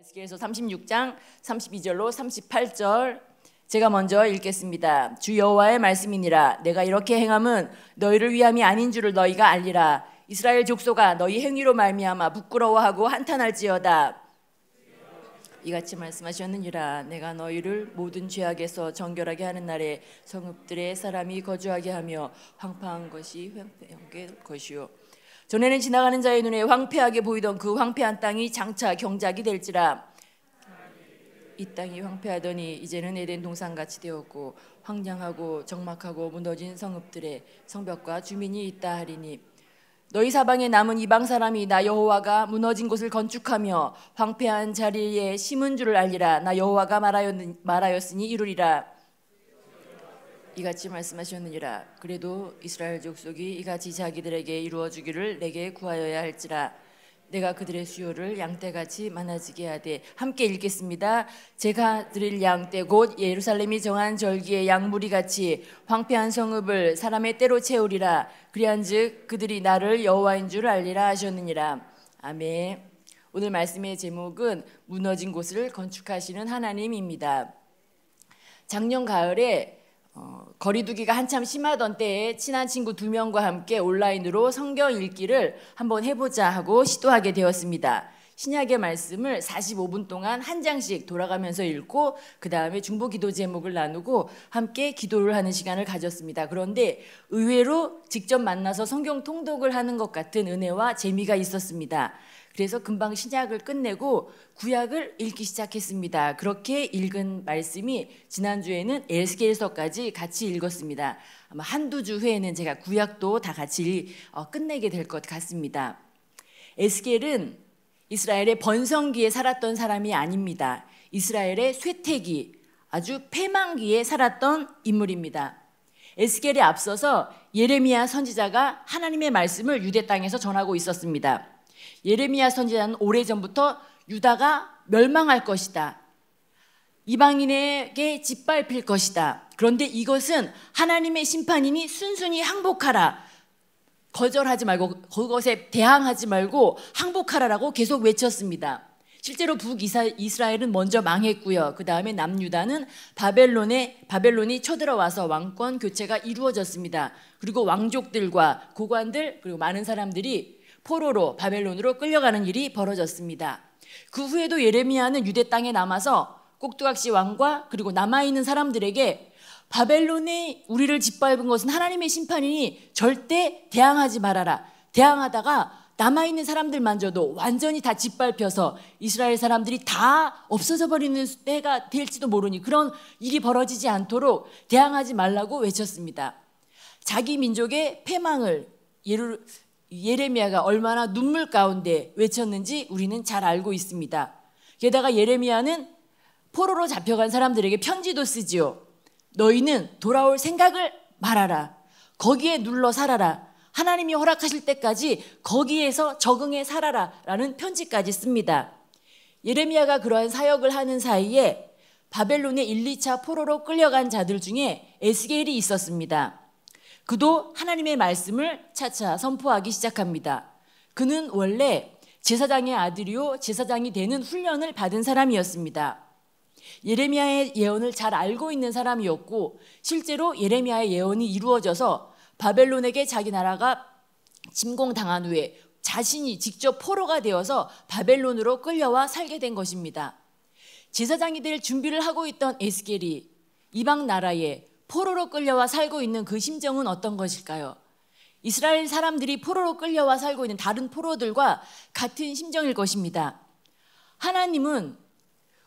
에스겔서 36장 32절로 38절 제가 먼저 읽겠습니다. 주 여호와의 말씀이니라. 내가 이렇게 행함은 너희를 위함이 아닌 줄을 너희가 알리라. 이스라엘 족속아, 너희 행위로 말미암아 부끄러워하고 한탄할지어다. 이같이 말씀하셨느니라. 내가 너희를 모든 죄악에서 정결하게 하는 날에 성읍들의 사람이 거주하게 하며 황폐한 것이 황폐하게 것이요, 전에는 지나가는 자의 눈에 황폐하게 보이던 그 황폐한 땅이 장차 경작이 될지라. 이 땅이 황폐하더니 이제는 에덴 동산같이 되었고 황량하고 적막하고 무너진 성읍들의 성벽과 주민이 있다 하리니, 너희 사방에 남은 이방 사람이 나 여호와가 무너진 곳을 건축하며 황폐한 자리에 심은 줄을 알리라. 나 여호와가 말하였으니 이루리라. 이같이 말씀하셨느니라. 그래도 이스라엘 족속이 이같이 자기들에게 이루어주기를 내게 구하여야 할지라. 내가 그들의 수요를 양떼같이 많아지게 하되. 함께 읽겠습니다. 제가 드릴 양떼 곧 예루살렘이 정한 절기의 양무리같이 황폐한 성읍을 사람의 떼로 채우리라. 그리한즉 그들이 나를 여호와인 줄 알리라 하셨느니라. 아멘. 오늘 말씀의 제목은 무너진 곳을 건축하시는 하나님입니다. 작년 가을에 거리두기가 한참 심하던 때에 친한 친구 2명과 함께 온라인으로 성경 읽기를 한번 해보자 하고 시도하게 되었습니다. 신약의 말씀을 45분 동안 한 장씩 돌아가면서 읽고 그 다음에 중보 기도 제목을 나누고 함께 기도를 하는 시간을 가졌습니다. 그런데 의외로 직접 만나서 성경 통독을 하는 것 같은 은혜와 재미가 있었습니다. 그래서 금방 신약을 끝내고 구약을 읽기 시작했습니다. 그렇게 읽은 말씀이 지난주에는 에스겔서까지 같이 읽었습니다. 아마 한두 주 후에는 제가 구약도 다 같이 끝내게 될 것 같습니다. 에스겔은 이스라엘의 번성기에 살았던 사람이 아닙니다. 이스라엘의 쇠퇴기, 아주 패망기에 살았던 인물입니다. 에스겔에 앞서서 예레미야 선지자가 하나님의 말씀을 유대 땅에서 전하고 있었습니다. 예레미야 선지자는 오래전부터 유다가 멸망할 것이다, 이방인에게 짓밟힐 것이다, 그런데 이것은 하나님의 심판이니 순순히 항복하라, 거절하지 말고 그것에 대항하지 말고 항복하라라고 계속 외쳤습니다. 실제로 북이스라엘은 먼저 망했고요. 그 다음에 남유다는 바벨론이 쳐들어와서 왕권 교체가 이루어졌습니다. 그리고 왕족들과 고관들 그리고 많은 사람들이 포로로 바벨론으로 끌려가는 일이 벌어졌습니다. 그 후에도 예레미야는 유대 땅에 남아서 꼭두각시 왕과 그리고 남아있는 사람들에게 바벨론이 우리를 짓밟은 것은 하나님의 심판이니 절대 대항하지 말아라. 대항하다가 남아있는 사람들만저도 완전히 다 짓밟혀서 이스라엘 사람들이 다 없어져 버리는 때가 될지도 모르니 그런 일이 벌어지지 않도록 대항하지 말라고 외쳤습니다. 자기 민족의 패망을 예레미야가 얼마나 눈물 가운데 외쳤는지 우리는 잘 알고 있습니다. 게다가 예레미야는 포로로 잡혀간 사람들에게 편지도 쓰지요. 너희는 돌아올 생각을 말아라. 거기에 눌러 살아라. 하나님이 허락하실 때까지 거기에서 적응해 살아라 라는 편지까지 씁니다. 예레미야가 그러한 사역을 하는 사이에 바벨론의 1, 2차 포로로 끌려간 자들 중에 에스겔이 있었습니다. 그도 하나님의 말씀을 차차 선포하기 시작합니다. 그는 원래 제사장의 아들이요 제사장이 되는 훈련을 받은 사람이었습니다. 예레미야의 예언을 잘 알고 있는 사람이었고 실제로 예레미야의 예언이 이루어져서 바벨론에게 자기 나라가 침공당한 후에 자신이 직접 포로가 되어서 바벨론으로 끌려와 살게 된 것입니다. 제사장이 될 준비를 하고 있던 에스겔이 이방 나라에 포로로 끌려와 살고 있는 그 심정은 어떤 것일까요? 이스라엘 사람들이 포로로 끌려와 살고 있는 다른 포로들과 같은 심정일 것입니다. 하나님은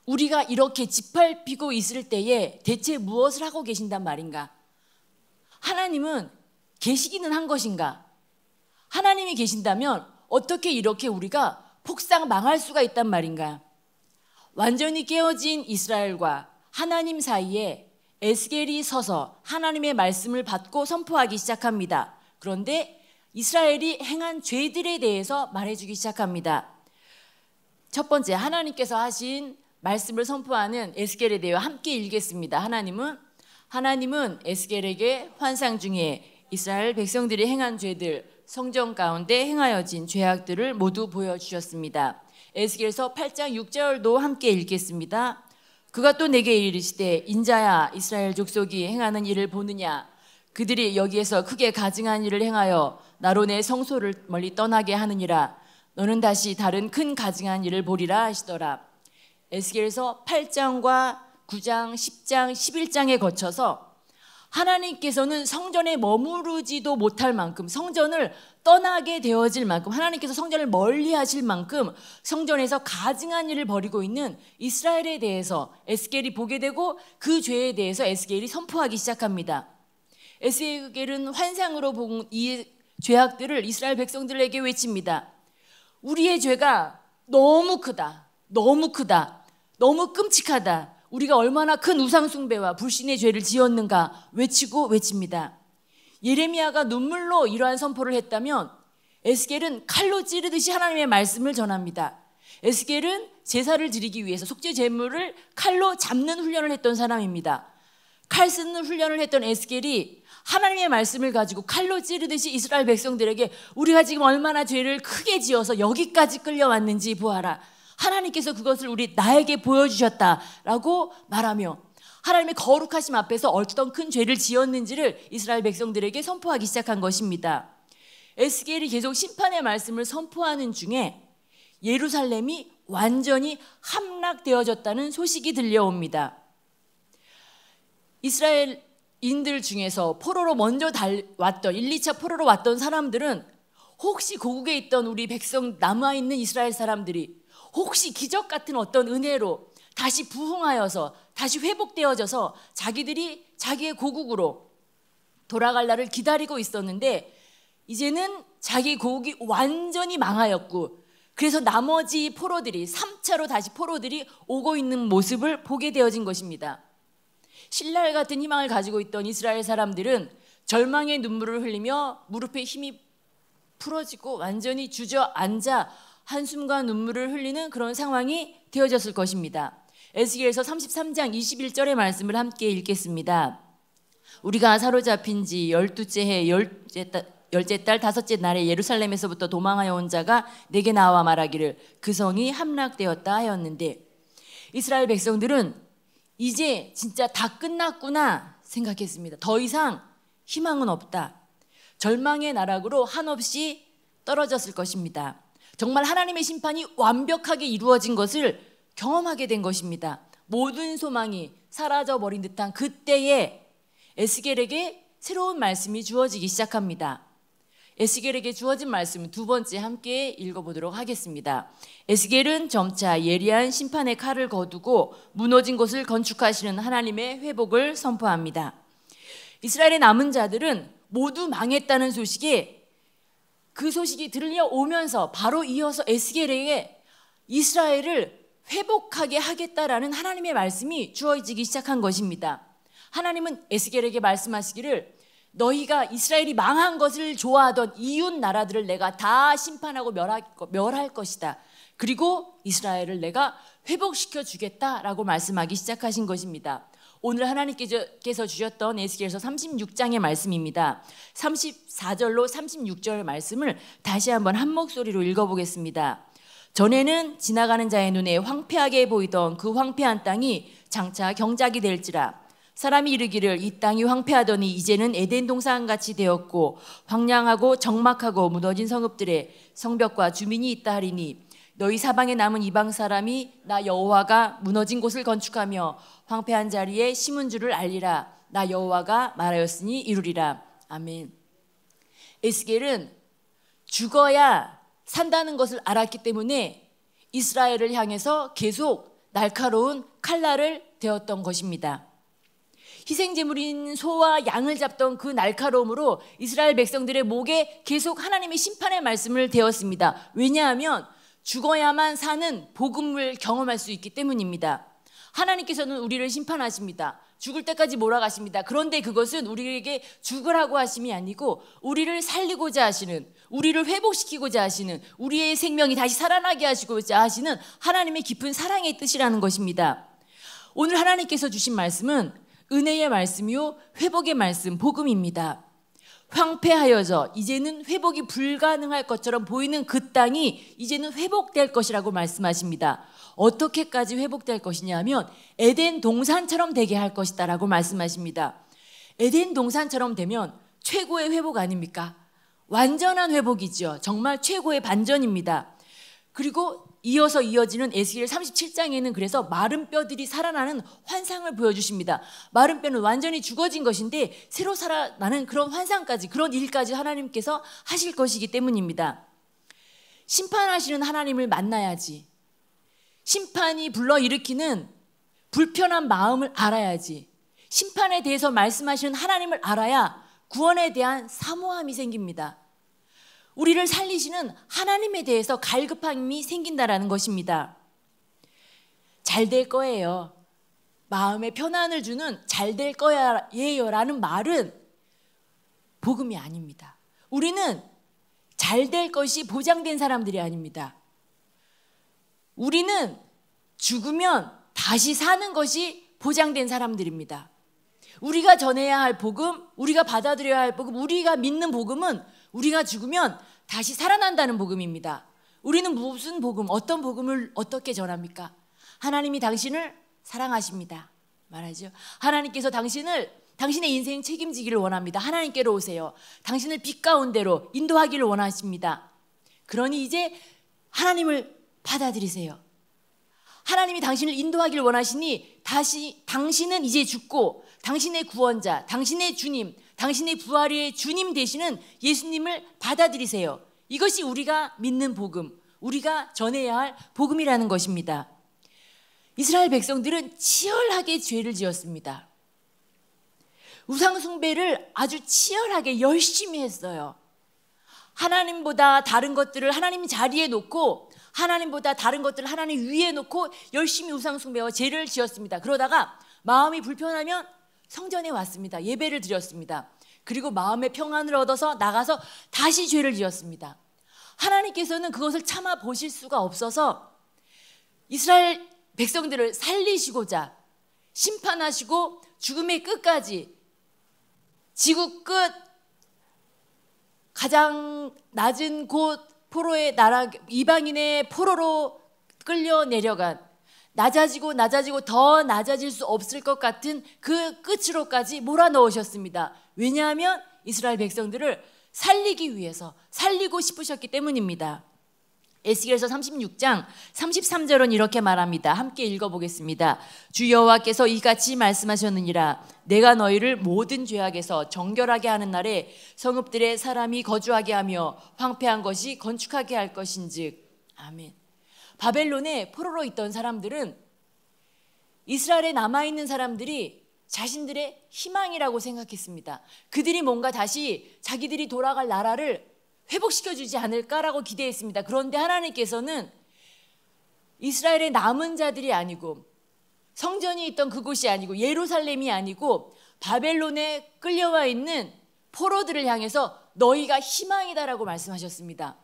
우리가 이렇게 짓밟히고 있을 때에 대체 무엇을 하고 계신단 말인가? 하나님은 계시기는 한 것인가? 하나님이 계신다면 어떻게 이렇게 우리가 폭삭 망할 수가 있단 말인가? 완전히 깨어진 이스라엘과 하나님 사이에 에스겔이 서서 하나님의 말씀을 받고 선포하기 시작합니다. 그런데 이스라엘이 행한 죄들에 대해서 말해주기 시작합니다. 첫 번째, 하나님께서 하신 말씀을 선포하는 에스겔에 대해 함께 읽겠습니다. 하나님은 에스겔에게 환상 중에 이스라엘 백성들이 행한 죄들, 성전 가운데 행하여진 죄악들을 모두 보여주셨습니다. 에스겔서 8장 6절도 함께 읽겠습니다. 그가 또 내게 이르시되 인자야 이스라엘 족속이 행하는 일을 보느냐 그들이 여기에서 크게 가증한 일을 행하여 나로 내 성소를 멀리 떠나게 하느니라 너는 다시 다른 큰 가증한 일을 보리라 하시더라. 에스겔서 8장과 9장, 10장, 11장에 거쳐서 하나님께서는 성전에 머무르지도 못할 만큼 성전을 떠나게 되어질 만큼 하나님께서 성전을 멀리 하실 만큼 성전에서 가증한 일을 벌이고 있는 이스라엘에 대해서 에스겔이 보게 되고 그 죄에 대해서 에스겔이 선포하기 시작합니다. 에스겔은 환상으로 본 이 죄악들을 이스라엘 백성들에게 외칩니다. 우리의 죄가 너무 크다. 너무 크다. 너무 끔찍하다. 우리가 얼마나 큰 우상숭배와 불신의 죄를 지었는가 외칩니다. 예레미야가 눈물로 이러한 선포를 했다면 에스겔은 칼로 찌르듯이 하나님의 말씀을 전합니다. 에스겔은 제사를 드리기 위해서 속죄 제물을 칼로 잡는 훈련을 했던 사람입니다. 칼 쓰는 훈련을 했던 에스겔이 하나님의 말씀을 가지고 칼로 찌르듯이 이스라엘 백성들에게 우리가 지금 얼마나 죄를 크게 지어서 여기까지 끌려왔는지 보아라. 하나님께서 그것을 나에게 보여주셨다라고 말하며 하나님의 거룩하심 앞에서 어떤 큰 죄를 지었는지를 이스라엘 백성들에게 선포하기 시작한 것입니다. 에스겔이 계속 심판의 말씀을 선포하는 중에 예루살렘이 완전히 함락되어졌다는 소식이 들려옵니다. 이스라엘인들 중에서 포로로 먼저 왔던 1, 2차 포로로 왔던 사람들은 혹시 고국에 있던 우리 백성 남아있는 이스라엘 사람들이 혹시 기적 같은 어떤 은혜로 다시 부흥하여서 다시 회복되어져서 자기들이 자기의 고국으로 돌아갈 날을 기다리고 있었는데 이제는 자기 고국이 완전히 망하였고 그래서 나머지 포로들이 3차로 다시 포로들이 오고 있는 모습을 보게 되어진 것입니다. 신랄 같은 희망을 가지고 있던 이스라엘 사람들은 절망의 눈물을 흘리며 무릎에 힘이 풀어지고 완전히 주저앉아 한숨과 눈물을 흘리는 그런 상황이 되어졌을 것입니다. 에스겔서 33장 21절의 말씀을 함께 읽겠습니다. 우리가 사로잡힌 지 12째 해 열째 달 다섯째 날에 예루살렘에서부터 도망하여 온 자가 내게 나와 말하기를 그 성이 함락되었다 하였는데 이스라엘 백성들은 이제 진짜 다 끝났구나 생각했습니다. 더 이상 희망은 없다. 절망의 나락으로 한없이 떨어졌을 것입니다. 정말 하나님의 심판이 완벽하게 이루어진 것을 경험하게 된 것입니다. 모든 소망이 사라져버린 듯한 그때에 에스겔에게 새로운 말씀이 주어지기 시작합니다. 에스겔에게 주어진 말씀은 두 번째 함께 읽어보도록 하겠습니다. 에스겔은 점차 예리한 심판의 칼을 거두고 무너진 곳을 건축하시는 하나님의 회복을 선포합니다. 이스라엘의 남은 자들은 모두 망했다는 소식에 그 소식이 들려오면서 바로 이어서 에스겔에게 이스라엘을 회복하게 하겠다라는 하나님의 말씀이 주어지기 시작한 것입니다. 하나님은 에스겔에게 말씀하시기를 너희가 이스라엘이 망한 것을 좋아하던 이웃 나라들을 내가 다 심판하고 멸할 것이다. 그리고 이스라엘을 내가 회복시켜 주겠다라고 말씀하기 시작하신 것입니다. 오늘 하나님께서 주셨던 에스겔서 36장의 말씀입니다. 34절로 36절 말씀을 다시 한번 한 목소리로 읽어보겠습니다. 전에는 지나가는 자의 눈에 황폐하게 보이던 그 황폐한 땅이 장차 경작이 될지라. 사람이 이르기를 이 땅이 황폐하더니 이제는 에덴 동산같이 되었고 황량하고 적막하고 무너진 성읍들에 성벽과 주민이 있다 하리니 너희 사방에 남은 이방 사람이 나 여호와가 무너진 곳을 건축하며 황폐한 자리에 심은 줄을 알리라. 나 여호와가 말하였으니 이루리라. 아멘. 에스겔은 죽어야 산다는 것을 알았기 때문에 이스라엘을 향해서 계속 날카로운 칼날을 대었던 것입니다. 희생제물인 소와 양을 잡던 그 날카로움으로 이스라엘 백성들의 목에 계속 하나님의 심판의 말씀을 대었습니다. 왜냐하면 죽어야만 사는 복음을 경험할 수 있기 때문입니다. 하나님께서는 우리를 심판하십니다. 죽을 때까지 몰아가십니다. 그런데 그것은 우리에게 죽으라고 하심이 아니고 우리를 살리고자 하시는, 우리를 회복시키고자 하시는, 우리의 생명이 다시 살아나게 하시고자 하시는 하나님의 깊은 사랑의 뜻이라는 것입니다. 오늘 하나님께서 주신 말씀은 은혜의 말씀이요 회복의 말씀, 복음입니다. 황폐하여져 이제는 회복이 불가능할 것처럼 보이는 그 땅이 이제는 회복될 것이라고 말씀하십니다. 어떻게까지 회복될 것이냐 하면 에덴 동산처럼 되게 할 것이다 라고 말씀하십니다. 에덴 동산처럼 되면 최고의 회복 아닙니까? 완전한 회복이죠. 정말 최고의 반전입니다. 그리고 이어서 이어지는 에스겔 37장에는 그래서 마른 뼈들이 살아나는 환상을 보여주십니다. 마른 뼈는 완전히 죽어진 것인데 새로 살아나는 그런 환상까지, 그런 일까지 하나님께서 하실 것이기 때문입니다. 심판하시는 하나님을 만나야지. 심판이 불러일으키는 불편한 마음을 알아야지. 심판에 대해서 말씀하시는 하나님을 알아야 구원에 대한 사모함이 생깁니다. 우리를 살리시는 하나님에 대해서 갈급함이 생긴다라는 것입니다. 잘 될 거예요. 마음에 편안을 주는 잘 될 거예요 라는 말은 복음이 아닙니다. 우리는 잘 될 것이 보장된 사람들이 아닙니다. 우리는 죽으면 다시 사는 것이 보장된 사람들입니다. 우리가 전해야 할 복음, 우리가 받아들여야 할 복음, 우리가 믿는 복음은 우리가 죽으면 다시 살아난다는 복음입니다. 우리는 무슨 복음, 어떤 복음을 어떻게 전합니까? 하나님이 당신을 사랑하십니다. 말하죠. 하나님께서 당신의 인생 책임지기를 원합니다. 하나님께로 오세요. 당신을 빛 가운데로 인도하기를 원하십니다. 그러니 이제 하나님을 받아들이세요. 하나님이 당신을 인도하기를 원하시니 당신은 이제 죽고 당신의 구원자, 당신의 주님, 당신의 부활의 주님 되시는 예수님을 받아들이세요. 이것이 우리가 믿는 복음, 우리가 전해야 할 복음이라는 것입니다. 이스라엘 백성들은 치열하게 죄를 지었습니다. 우상 숭배를 아주 치열하게 열심히 했어요. 하나님보다 다른 것들을 하나님 자리에 놓고, 하나님보다 다른 것들을 하나님 위에 놓고 열심히 우상 숭배와 죄를 지었습니다. 그러다가 마음이 불편하면 성전에 왔습니다. 예배를 드렸습니다. 그리고 마음의 평안을 얻어서 나가서 다시 죄를 지었습니다. 하나님께서는 그것을 참아 보실 수가 없어서 이스라엘 백성들을 살리시고자 심판하시고 죽음의 끝까지, 지구 끝 가장 낮은 곳 포로의 나라, 이방인의 포로로 끌려 내려간, 낮아지고 더 낮아질 수 없을 것 같은 그 끝으로까지 몰아넣으셨습니다. 왜냐하면 이스라엘 백성들을 살리기 위해서, 살리고 싶으셨기 때문입니다. 에스겔서 36장 33절은 이렇게 말합니다. 함께 읽어보겠습니다. 주 여호와께서 이같이 말씀하셨느니라. 내가 너희를 모든 죄악에서 정결하게 하는 날에 성읍들에 사람이 거주하게 하며 황폐한 것이 건축하게 할 것인즉. 아멘. 바벨론에 포로로 있던 사람들은 이스라엘에 남아있는 사람들이 자신들의 희망이라고 생각했습니다. 그들이 뭔가 다시 자기들이 돌아갈 나라를 회복시켜주지 않을까라고 기대했습니다. 그런데 하나님께서는 이스라엘의 남은 자들이 아니고, 성전이 있던 그곳이 아니고, 예루살렘이 아니고 바벨론에 끌려와 있는 포로들을 향해서 너희가 희망이다라고 말씀하셨습니다.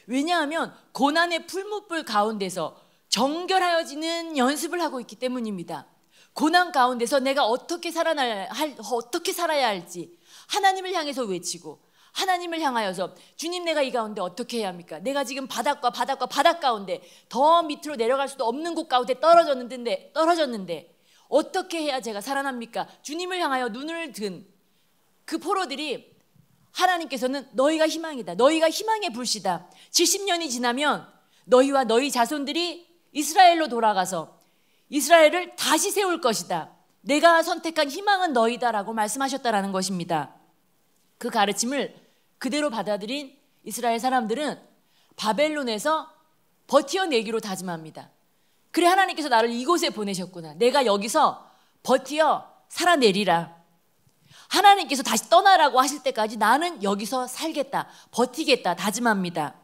왜냐하면 고난의 풀무불 가운데서 정결하여지는 연습을 하고 있기 때문입니다. 고난 가운데서 내가 어떻게 살아야 할지 하나님을 향해서 외치고, 하나님을 향하여서 주님, 내가 이 가운데 어떻게 해야 합니까? 내가 지금 바닥 가운데, 더 밑으로 내려갈 수도 없는 곳 가운데 떨어졌는데 어떻게 해야 제가 살아납니까? 주님을 향하여 눈을 든 그 포로들이, 하나님께서는 너희가 희망이다, 너희가 희망의 불씨다, 70년이 지나면 너희와 너희 자손들이 이스라엘로 돌아가서 이스라엘을 다시 세울 것이다, 내가 선택한 희망은 너희다라고 말씀하셨다라는 것입니다. 그 가르침을 그대로 받아들인 이스라엘 사람들은 바벨론에서 버티어내기로 다짐합니다. 그래, 하나님께서 나를 이곳에 보내셨구나, 내가 여기서 버티어 살아내리라, 하나님께서 다시 떠나라고 하실 때까지 나는 여기서 살겠다, 버티겠다 다짐합니다.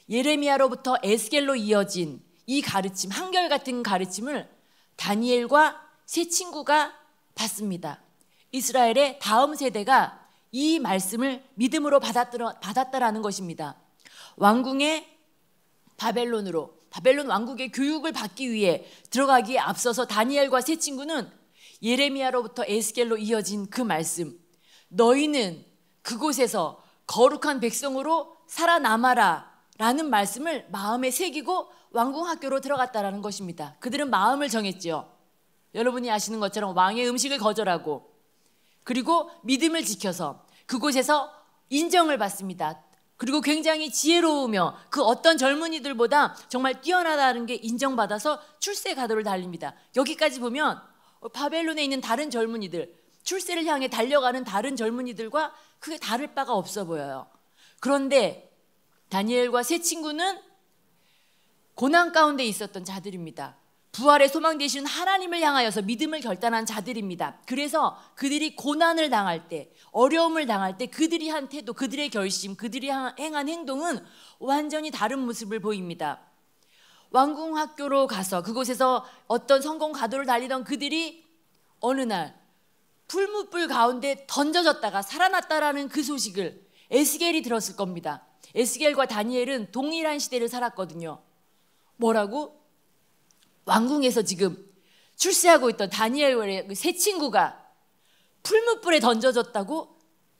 예레미야로부터 에스겔로 이어진 이 가르침, 한결같은 가르침을 다니엘과 세 친구가 받습니다. 이스라엘의 다음 세대가 이 말씀을 믿음으로 받았다라는 것입니다. 왕궁의 바벨론 왕국의 교육을 받기 위해 들어가기에 앞서서 다니엘과 세 친구는 예레미야로부터 에스겔로 이어진 그 말씀, 너희는 그곳에서 거룩한 백성으로 살아남아라 라는 말씀을 마음에 새기고 왕궁학교로 들어갔다라는 것입니다. 그들은 마음을 정했지요. 여러분이 아시는 것처럼 왕의 음식을 거절하고 그리고 믿음을 지켜서 그곳에서 인정을 받습니다. 그리고 굉장히 지혜로우며 그 어떤 젊은이들보다 정말 뛰어나다는 게 인정받아서 출세 가도를 달립니다. 여기까지 보면 바벨론에 있는 다른 젊은이들, 출세를 향해 달려가는 다른 젊은이들과 크게 다를 바가 없어 보여요. 그런데 다니엘과 세 친구는 고난 가운데 있었던 자들입니다. 부활의 소망 되시는 하나님을 향하여서 믿음을 결단한 자들입니다. 그래서 그들이 고난을 당할 때, 어려움을 당할 때 그들이 한 태도, 그들의 결심, 그들이 행한 행동은 완전히 다른 모습을 보입니다. 왕궁학교로 가서 그곳에서 어떤 성공 가도를 달리던 그들이 어느 날 풀무불 가운데 던져졌다가 살아났다라는 그 소식을 에스겔이 들었을 겁니다. 에스겔과 다니엘은 동일한 시대를 살았거든요. 뭐라고? 왕궁에서 지금 출세하고 있던 다니엘의 세 친구가 풀무불에 던져졌다고?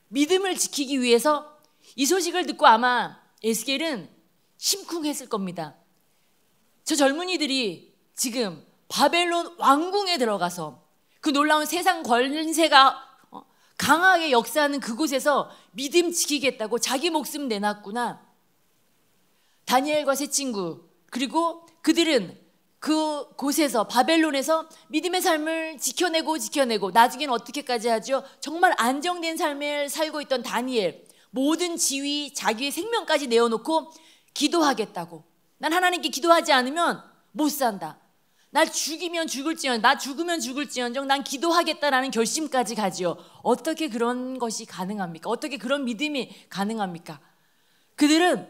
믿음을 지키기 위해서 이 소식을 듣고 아마 에스겔은 심쿵했을 겁니다. 저 젊은이들이 지금 바벨론 왕궁에 들어가서 그 놀라운 세상 권세가 강하게 역사하는 그곳에서 믿음 지키겠다고 자기 목숨 내놨구나. 다니엘과 세 친구, 그리고 그들은 그곳에서 바벨론에서 믿음의 삶을 지켜내고 나중에는 어떻게까지 하죠? 정말 안정된 삶을 살고 있던 다니엘, 모든 지위, 자기의 생명까지 내어놓고 기도하겠다고. 난 하나님께 기도하지 않으면 못 산다. 날 죽이면 죽을지언정, 나 죽으면 죽을지언정 난 기도하겠다라는 결심까지 가지요. 어떻게 그런 것이 가능합니까? 어떻게 그런 믿음이 가능합니까? 그들은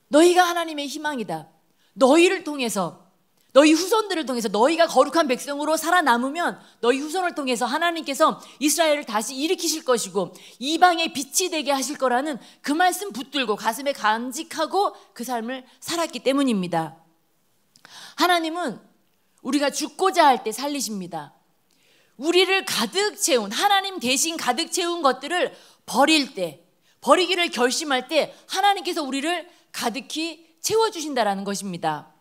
너희가 하나님의 희망이다. 너희를 통해서, 너희 후손들을 통해서 너희가 거룩한 백성으로 살아남으면 너희 후손을 통해서 하나님께서 이스라엘을 다시 일으키실 것이고 이방의 빛이 되게 하실 거라는 그 말씀 붙들고 가슴에 간직하고 그 삶을 살았기 때문입니다. 하나님은 우리가 죽고자 할 때 살리십니다. 우리를 가득 채운, 하나님 대신 가득 채운 것들을 버릴 때, 버리기를 결심할 때 하나님께서 우리를 가득히 채워주신다라는 것입니다.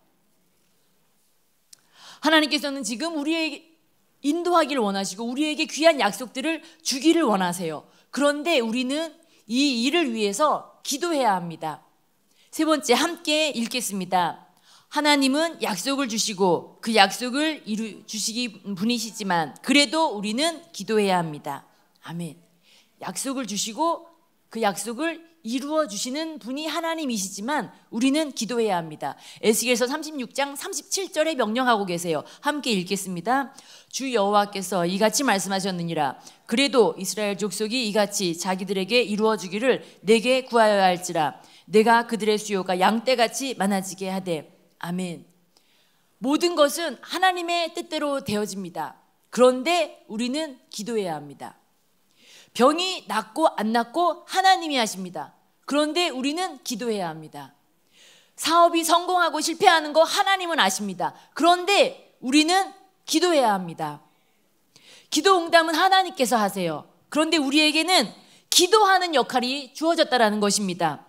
하나님께서는 지금 우리에게 인도하기를 원하시고 우리에게 귀한 약속들을 주기를 원하세요. 그런데 우리는 이 일을 위해서 기도해야 합니다. 세 번째, 함께 읽겠습니다. 하나님은 약속을 주시고 그 약속을 이루주시기 분이시지만 그래도 우리는 기도해야 합니다. 아멘. 약속을 주시고 그 약속을 이루어 주시는 분이 하나님이시지만 우리는 기도해야 합니다. 에스겔서 36장 37절에 명령하고 계세요. 함께 읽겠습니다. 주 여호와께서 이같이 말씀하셨느니라. 그래도 이스라엘 족속이 이같이 자기들에게 이루어 주기를 내게 구하여야 할지라. 내가 그들의 수요가 양떼같이 많아지게 하되. 아멘. 모든 것은 하나님의 뜻대로 되어집니다. 그런데 우리는 기도해야 합니다. 병이 낫고 안 낫고 하나님이 하십니다. 그런데 우리는 기도해야 합니다. 사업이 성공하고 실패하는 거 하나님은 아십니다. 그런데 우리는 기도해야 합니다. 기도 응답은 하나님께서 하세요. 그런데 우리에게는 기도하는 역할이 주어졌다라는 것입니다.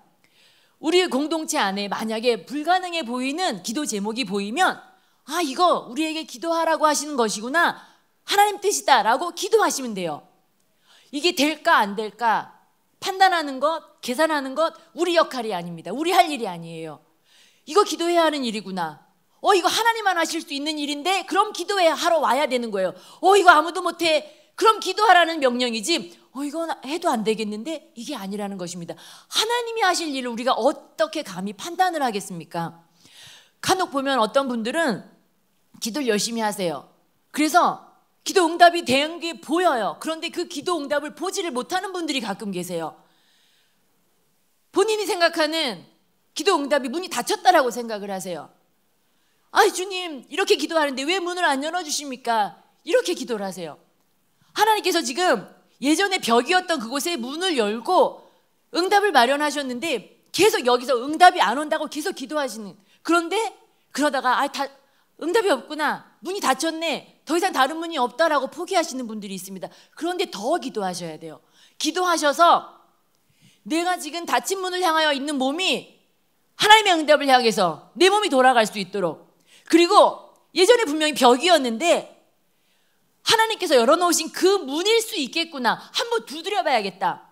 우리 공동체 안에 만약에 불가능해 보이는 기도 제목이 보이면 아, 이거 우리에게 기도하라고 하시는 것이구나, 하나님 뜻이다 라고 기도하시면 돼요. 이게 될까 안 될까 판단하는 것, 계산하는 것 우리 역할이 아닙니다. 우리 할 일이 아니에요. 이거 기도해야 하는 일이구나. 이거 하나님만 하실 수 있는 일인데 그럼 기도해 하러 와야 되는 거예요. 이거 아무도 못해. 그럼 기도하라는 명령이지. 이거 해도 안 되겠는데 이게 아니라는 것입니다. 하나님이 하실 일을 우리가 어떻게 감히 판단을 하겠습니까? 간혹 보면 어떤 분들은 기도를 열심히 하세요. 그래서 기도 응답이 된 게 보여요. 그런데 그 기도 응답을 보지를 못하는 분들이 가끔 계세요. 본인이 생각하는 기도 응답이 문이 닫혔다라고 생각을 하세요. 주님 이렇게 기도하는데 왜 문을 안 열어주십니까? 이렇게 기도를 하세요. 하나님께서 지금 예전에 벽이었던 그곳에 문을 열고 응답을 마련하셨는데 계속 여기서 응답이 안 온다고 계속 기도하시는, 그런데 그러다가 응답이 없구나, 문이 닫혔네, 더 이상 다른 문이 없다라고 포기하시는 분들이 있습니다. 그런데 더 기도하셔야 돼요. 기도하셔서 내가 지금 닫힌 문을 향하여 있는 몸이 하나님의 응답을 향해서 내 몸이 돌아갈 수 있도록, 그리고 예전에 분명히 벽이었는데 하나님께서 열어놓으신 그 문일 수 있겠구나, 한번 두드려 봐야겠다.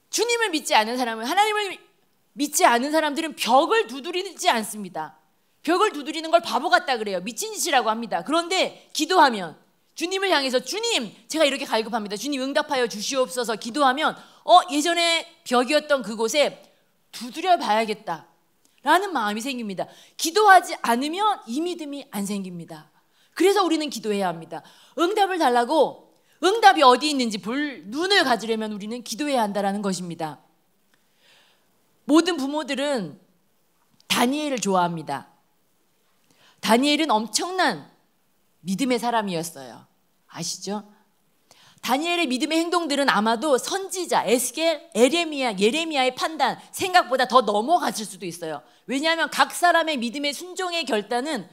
주님을 믿지 않은 사람은, 하나님을 믿지 않은 사람들은 벽을 두드리지 않습니다. 벽을 두드리는 걸 바보 같다 그래요. 미친 짓이라고 합니다. 그런데 기도하면, 주님을 향해서 주님 제가 이렇게 갈급합니다, 주님 응답하여 주시옵소서 기도하면 예전에 벽이었던 그곳에 두드려 봐야겠다 라는 마음이 생깁니다. 기도하지 않으면 이 믿음이 안 생깁니다. 그래서 우리는 기도해야 합니다. 응답을 달라고, 응답이 어디 있는지 볼 눈을 가지려면 우리는 기도해야 한다는 것입니다. 모든 부모들은 다니엘을 좋아합니다. 다니엘은 엄청난 믿음의 사람이었어요. 아시죠? 다니엘의 믿음의 행동들은 아마도 선지자 에스겔, 예레미야의 판단, 생각보다 더 넘어갔을 수도 있어요. 왜냐하면 각 사람의 믿음의 순종의 결단은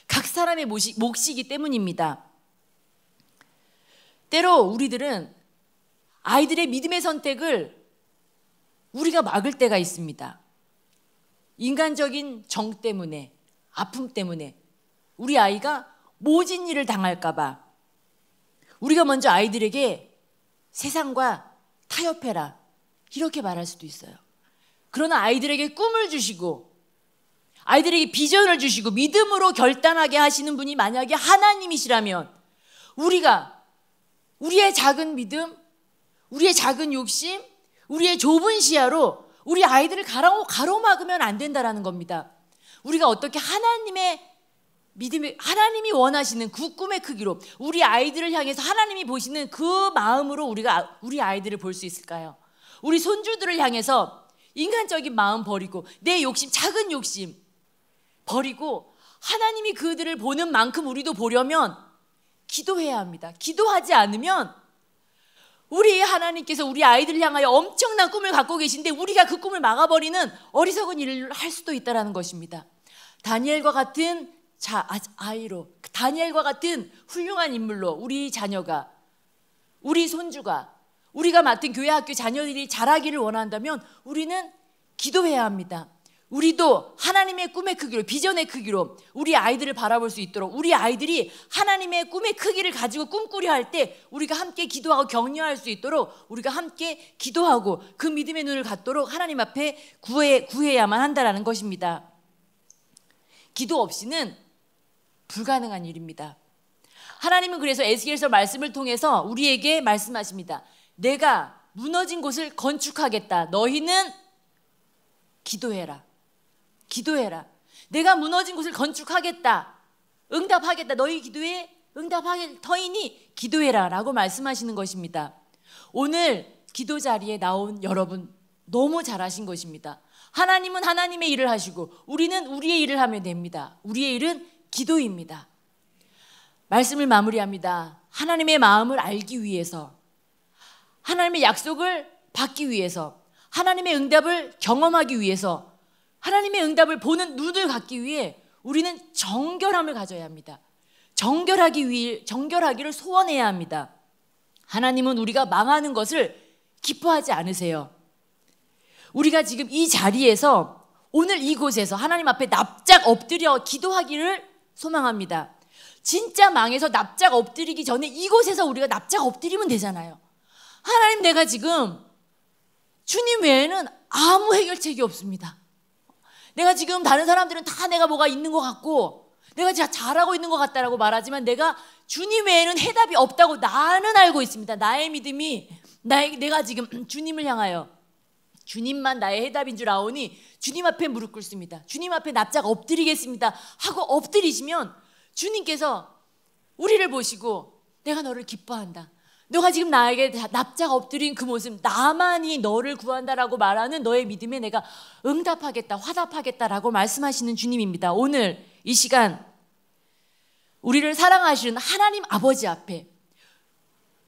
각 사람의 몫이기 때문입니다. 때로 우리들은 아이들의 믿음의 선택을 우리가 막을 때가 있습니다. 인간적인 정 때문에, 아픔 때문에, 우리 아이가 모진 일을 당할까 봐 우리가 먼저 아이들에게 세상과 타협해라 이렇게 말할 수도 있어요. 그러나 아이들에게 꿈을 주시고 아이들에게 비전을 주시고 믿음으로 결단하게 하시는 분이 만약에 하나님이시라면, 우리가 우리의 작은 믿음, 우리의 작은 욕심, 우리의 좁은 시야로 우리 아이들을 가로막으면 안 된다라는 겁니다. 우리가 어떻게 하나님의 믿음이, 하나님이 원하시는 그 꿈의 크기로 우리 아이들을 향해서 하나님이 보시는 그 마음으로 우리가 우리 아이들을 볼 수 있을까요? 우리 손주들을 향해서 인간적인 마음 버리고 내 욕심, 작은 욕심 버리고 하나님이 그들을 보는 만큼 우리도 보려면 기도해야 합니다. 기도하지 않으면 우리 하나님께서 우리 아이들을 향하여 엄청난 꿈을 갖고 계신데 우리가 그 꿈을 막아버리는 어리석은 일을 할 수도 있다는 것입니다. 다니엘과 같은 아이로, 다니엘과 같은 훌륭한 인물로 우리 자녀가, 우리 손주가, 우리가 맡은 교회 학교 자녀들이 자라기를 원한다면 우리는 기도해야 합니다. 우리도 하나님의 꿈의 크기로, 비전의 크기로 우리 아이들을 바라볼 수 있도록, 우리 아이들이 하나님의 꿈의 크기를 가지고 꿈꾸려 할 때 우리가 함께 기도하고 격려할 수 있도록 우리가 함께 기도하고 그 믿음의 눈을 갖도록 하나님 앞에 구해야만 한다는 것입니다. 기도 없이는 불가능한 일입니다. 하나님은 그래서 에스겔서 말씀을 통해서 우리에게 말씀하십니다. 내가 무너진 곳을 건축하겠다. 너희는 기도해라. 기도해라. 내가 무너진 곳을 건축하겠다. 응답하겠다. 너희 기도에 응답하길 터이니 기도해라 라고 말씀하시는 것입니다. 오늘 기도 자리에 나온 여러분 너무 잘하신 것입니다. 하나님은 하나님의 일을 하시고 우리는 우리의 일을 하면 됩니다. 우리의 일은 기도입니다. 말씀을 마무리합니다. 하나님의 마음을 알기 위해서, 하나님의 약속을 받기 위해서, 하나님의 응답을 경험하기 위해서, 하나님의 응답을 보는 눈을 갖기 위해 우리는 정결함을 가져야 합니다. 정결하기를 소원해야 합니다. 하나님은 우리가 망하는 것을 기뻐하지 않으세요. 우리가 지금 이 자리에서 오늘 이곳에서 하나님 앞에 납작 엎드려 기도하기를 소망합니다. 진짜 망해서 납작 엎드리기 전에 이곳에서 우리가 납작 엎드리면 되잖아요. 하나님, 내가 지금 주님 외에는 아무 해결책이 없습니다. 내가 지금 다른 사람들은 다 내가 뭐가 있는 것 같고 내가 진짜 잘하고 있는 것 같다라고 말하지만 내가 주님 외에는 해답이 없다고 나는 알고 있습니다. 나의 믿음이 내가 지금 주님을 향하여 주님만 나의 해답인 줄 아오니 주님 앞에 무릎 꿇습니다. 주님 앞에 납작 엎드리겠습니다 하고 엎드리시면 주님께서 우리를 보시고 내가 너를 기뻐한다. 너가 지금 나에게 납작 엎드린 그 모습, 나만이 너를 구한다라고 말하는 너의 믿음에 내가 응답하겠다, 화답하겠다라고 말씀하시는 주님입니다. 오늘 이 시간 우리를 사랑하시는 하나님 아버지 앞에,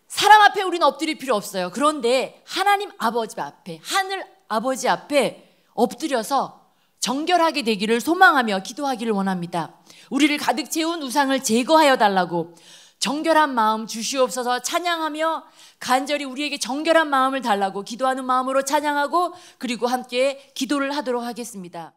사람 앞에 우리는 엎드릴 필요 없어요. 그런데 하나님 아버지 앞에, 하늘 아버지 앞에 엎드려서 정결하게 되기를 소망하며 기도하기를 원합니다. 우리를 가득 채운 우상을 제거하여 달라고, 정결한 마음 주시옵소서 찬양하며 간절히 우리에게 정결한 마음을 달라고 기도하는 마음으로 찬양하고 그리고 함께 기도를 하도록 하겠습니다.